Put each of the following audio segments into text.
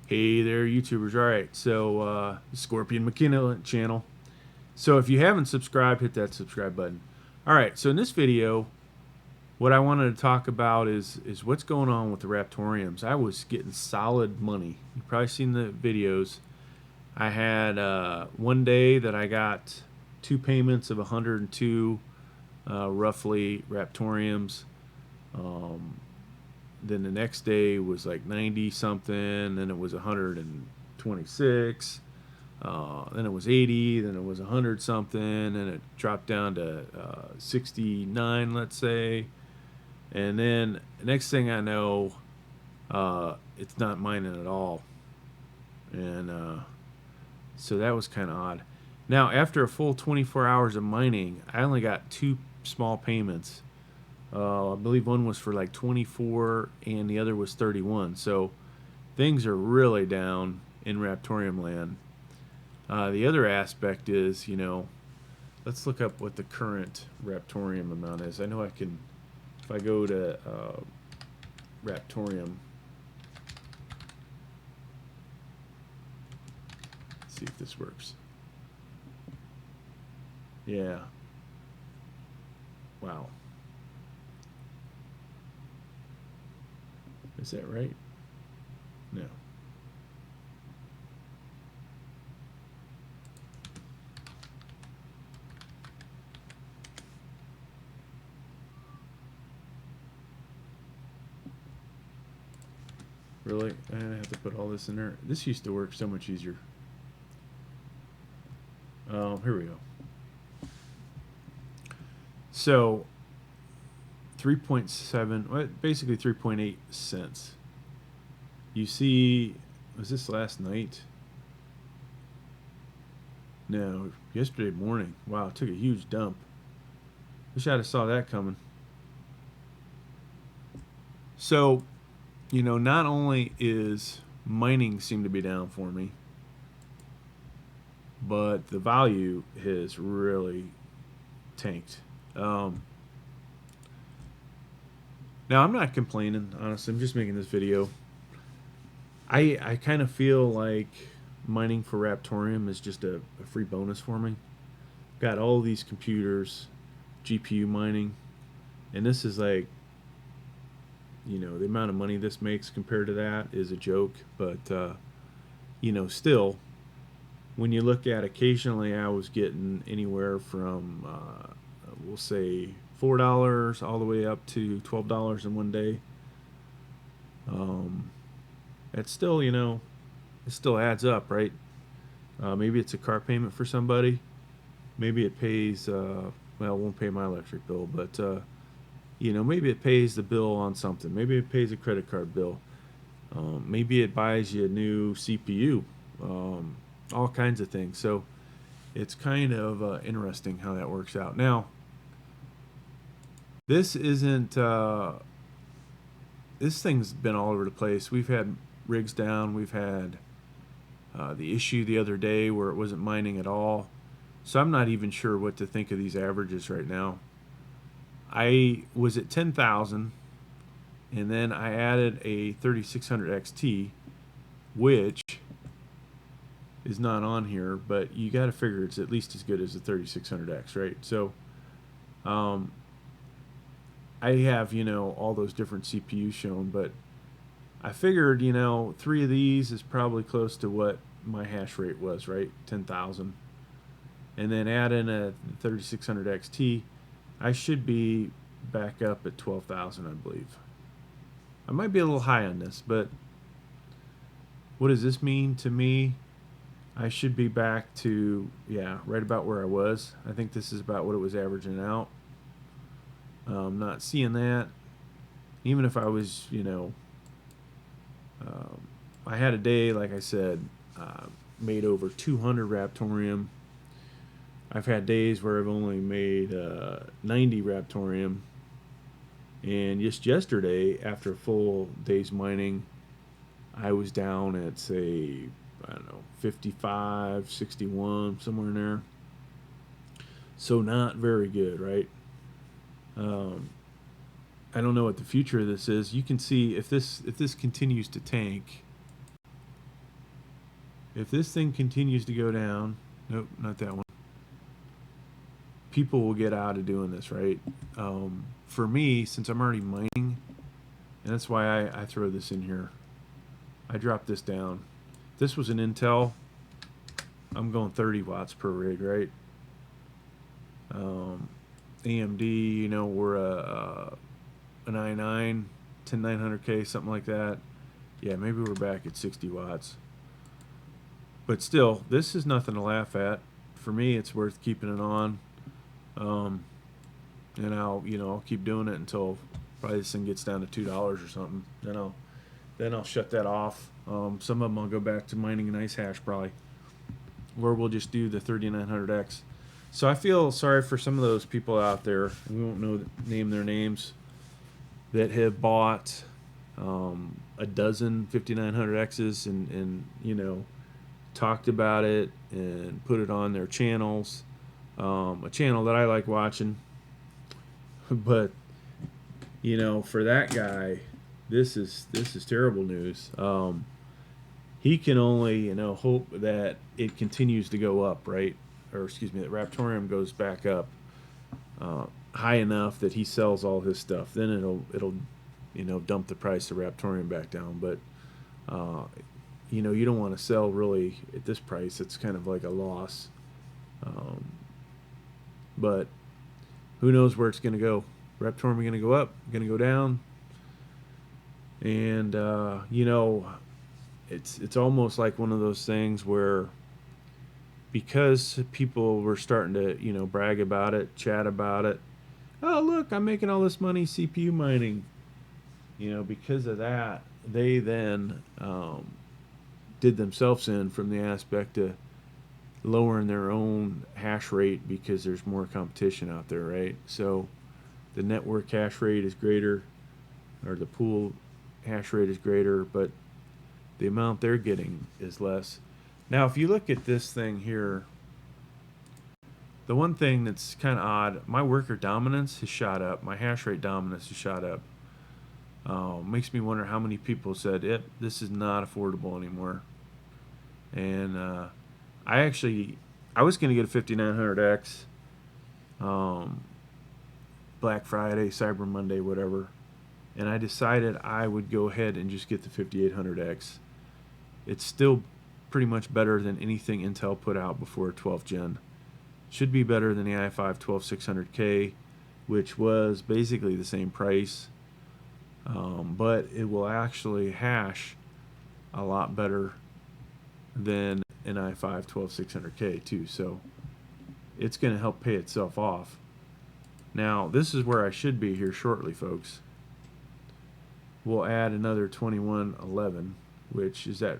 Hey there, YouTubers. All right, so Scorpion McKenna channel. So if you haven't subscribed, hit that subscribe button. All right, so in this video, what I wanted to talk about is what's going on with the Raptoriums. I was getting solid money. You've probably seen the videos. I had one day that I got 2 payments of 102 roughly Raptoriums. Then the next day was like 90 something, then it was 126, then it was 80, then it was 100 something, and it dropped down to 69, let's say. And then the next thing I know, it's not mining at all. And so that was kind of odd. Now, after a full 24 hours of mining, I only got 2 small payments. I believe one was for like 24 and the other was 31. So things are really down in Raptorium land. The other aspect is, let's look up what the current Raptorium amount is. I know I can, if I go to Raptorium, see if this works. Yeah. Wow. Is that right? No. Really? I have to put all this in there. This used to work so much easier. Here we go. So 3.7, well, basically 3.8 cents. You see, was this last night? No, yesterday morning. Wow, it took a huge dump. Wish I'd have saw that coming. So, not only is mining seem to be down for me, but the value has really tanked. Now, I'm not complaining, honestly. I'm just making this video. I kind of feel like mining for Raptorium is just a free bonus for me. Got all these computers, GPU mining, and this is like, the amount of money this makes compared to that is a joke. But, still, when you look at occasionally I was getting anywhere from, we'll say, $4 all the way up to $12 in one day. It's still, it still adds up, right? Maybe it's a car payment for somebody. Maybe it pays, well, it won't pay my electric bill, but, maybe it pays the bill on something. Maybe it pays a credit card bill. Maybe it buys you a new CPU. All kinds of things. So it's kind of interesting how that works out. Now, this isn't, this thing's been all over the place. We've had rigs down. We've had the issue the other day where it wasn't mining at all. So I'm not even sure what to think of these averages right now. I was at 10,000 and then I added a 3600 XT, which is not on here, but you got to figure it's at least as good as the 3600X, right? So I have, all those different CPUs shown, but I figured, 3 of these is probably close to what my hash rate was, right? 10,000. And then add in a 3600 XT, I should be back up at 12,000, I believe. I might be a little high on this, but what does this mean to me? I should be back to, right about where I was. I think this is about what it was averaging out. I'm not seeing that. Even if I was, I had a day, like I said, made over 200 Raptorium. I've had days where I've only made 90 Raptorium. And just yesterday, after a full day's mining, I was down at, say, I don't know, 55, 61, somewhere in there. So not very good, right? I don't know what the future of this is. You can see if this continues to tank, if this thing continues to go down, nope, not that one. People will get out of doing this, right? For me, since I'm already mining, and that's why I throw this in here. I drop this down. If this was an Intel, I'm going 30 watts per rig, right? AMD, you know, we're an i9, 10900K, something like that. Yeah, maybe we're back at 60 watts. But still, this is nothing to laugh at. For me, it's worth keeping it on. And I'll keep doing it until probably this thing gets down to $2 or something. Then I'll shut that off. Some of them I'll go back to mining an ice hash probably, or we'll just do the 3900X. So I feel sorry for some of those people out there. We won't name their names, that have bought a dozen 5900Xs and talked about it and put it on their channels. A channel that I like watching, but for that guy, this is terrible news. He can only hope that it continues to go up, right? Or excuse me, that Raptoreum goes back up high enough that he sells all his stuff. Then it'll dump the price of Raptoreum back down. But you don't want to sell really at this price. It's kind of like a loss. But who knows where it's going to go? Raptoreum going to go up, going to go down, and it's almost like one of those things where, because people were starting to brag about it, chat about it. Oh, look, I'm making all this money CPU mining. Because of that, they then did themselves in from the aspect of lowering their own hash rate because there's more competition out there, right? So the network hash rate is greater, or the pool hash rate is greater, but the amount they're getting is less. Now, if you look at this thing here, the one thing that's kind of odd, my worker dominance has shot up, my hash rate dominance has shot up. Makes me wonder how many people said, this is not affordable anymore. And I was going to get a 5900X Black Friday, Cyber Monday, whatever, and I decided I would go ahead and just get the 5800X. It's still pretty much better than anything Intel put out before 12th gen. Should be better than the i5 12600K, which was basically the same price, but it will actually hash a lot better than an i5 12600K too, so it's going to help pay itself off. Now, this is where I should be here shortly, folks. We'll add another 2111, which is that,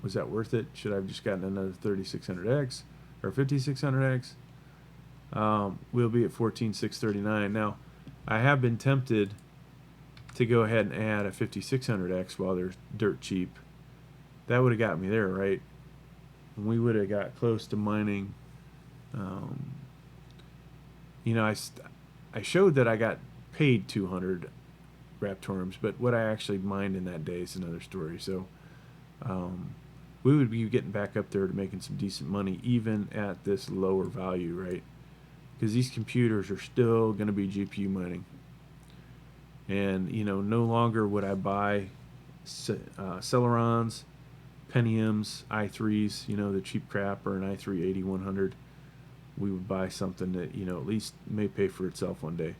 was that worth it? Should I have just gotten another 3600X or 5600X? We'll be at 14639. Now, I have been tempted to go ahead and add a 5600X while they're dirt cheap. That would have got me there, right? And we would have got close to mining. I showed that I got paid 200 Raptoreums, but what I actually mined in that day is another story. So we would be getting back up there to making some decent money, even at this lower value, right? Because these computers are still going to be GPU mining. And, no longer would I buy Celerons, Pentiums, i3s, the cheap crap, or an i3 8100. We would buy something that, at least may pay for itself one day.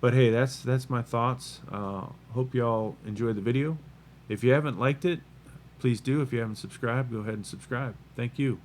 But hey, that's my thoughts. Hope y'all enjoyed the video. If you haven't liked it, please do. If you haven't subscribed, go ahead and subscribe. Thank you.